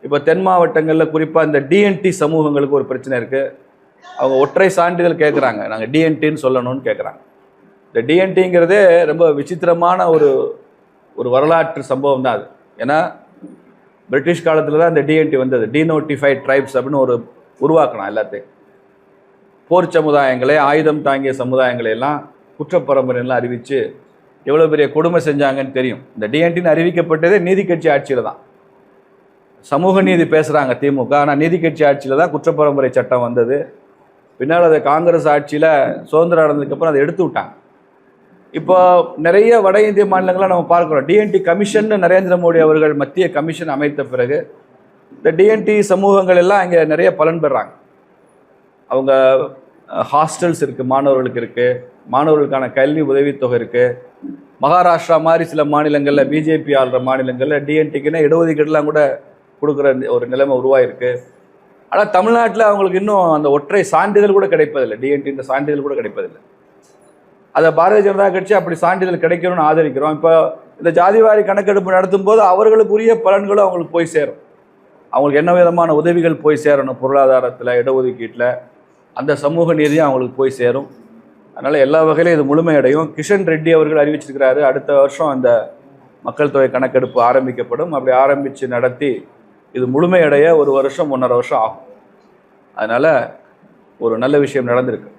இப்போ தென் மாவட்டங்களில் குறிப்பாக இந்த டிஎன்டி சமூகங்களுக்கு ஒரு பிரச்சனை இருக்குது. அவங்க ஒற்றை சான்றிதழ் கேட்குறாங்க, நாங்கள் டிஎன்டின்னு சொல்லணும்னு கேட்குறாங்க. இந்த டிஎன்டிங்கிறதே ரொம்ப விசித்திரமான ஒரு வரலாற்று சம்பவம் தான் அது. ஏன்னா பிரிட்டிஷ் காலத்தில் தான் இந்த டிஎன்டி வந்தது, டீநோட்டிஃபைட் ட்ரைப்ஸ் அப்படின்னு உருவாக்கணும். எல்லாத்தையும் போர் சமுதாயங்களே, ஆயுதம் தாங்கிய சமுதாயங்களை எல்லாம் குற்றப்பரம்பரைலாம் அறிவித்து எவ்வளோ பெரிய கொடுமை செஞ்சாங்கன்னு தெரியும். இந்த டிஎன்டின்னு அறிவிக்கப்பட்டதே நீதி கட்சி ஆட்சியில் தான். சமூக நீதி பேசுகிறாங்க திமுக, ஆனால் நீதி கட்சி ஆட்சியில் தான் குற்றப்பரம்பரை சட்டம் வந்தது. பின்னால் அதை காங்கிரஸ் ஆட்சியில் சுதந்திரம் அடைந்ததுக்கப்புறம் அதை எடுத்து விட்டாங்க. இப்போ நிறைய வட இந்திய மாநிலங்களை நம்ம பார்க்குறோம். டிஎன்டி கமிஷன் நரேந்திர மோடி அவர்கள் மத்திய கமிஷன் அமைத்த பிறகு இந்த டிஎன்டி சமூகங்கள் எல்லாம் இங்கே நிறைய பலன் பெறாங்க. அவங்க ஹாஸ்டல்ஸ் இருக்குது, மாணவர்களுக்கு இருக்குது, மாணவர்களுக்கான கல்வி உதவித்தொகை இருக்குது. மகாராஷ்டிரா மாதிரி சில மாநிலங்களில், பிஜேபி ஆளுற மாநிலங்களில் டிஎன்டிக்குன்னா இடஒதுக்கீடுலாம் கூட கொடுக்குற ஒரு நிலைமை உருவாயிருக்கு. ஆனால் தமிழ்நாட்டில் அவங்களுக்கு இன்னும் அந்த ஒற்றை சான்றிதழ் கூட கிடைப்பதில்லை, டிஎன்டின்ற சான்றிதழ் கூட கிடைப்பதில்லை. அதை பாரதிய ஜனதா கட்சி அப்படி சான்றிதழ் கிடைக்கணும்னு ஆதரிக்கிறோம். இப்போ இந்த ஜாதிவாரி கணக்கெடுப்பு நடத்தும் போது அவர்களுக்குரிய பலன்களும் அவங்களுக்கு போய் சேரும். அவங்களுக்கு என்ன விதமான உதவிகள் போய் சேரணும், பொருளாதாரத்தில், இடஒதுக்கீட்டில், அந்த சமூக நீதியும் அவங்களுக்கு போய் சேரும். அதனால் எல்லா வகையிலும் இது முழுமையடையும். கிஷன் ரெட்டி அவர்கள் அறிவிச்சிருக்கிறாரு, அடுத்த வருஷம் அந்த மக்கள் தொகை கணக்கெடுப்பு ஆரம்பிக்கப்படும். அப்படி ஆரம்பித்து நடத்தி இது முழுமையடைய 1 வருஷம் 1.5 வருஷம் ஆகும். அதனால் ஒரு நல்ல விஷயம் நடந்திருக்கு.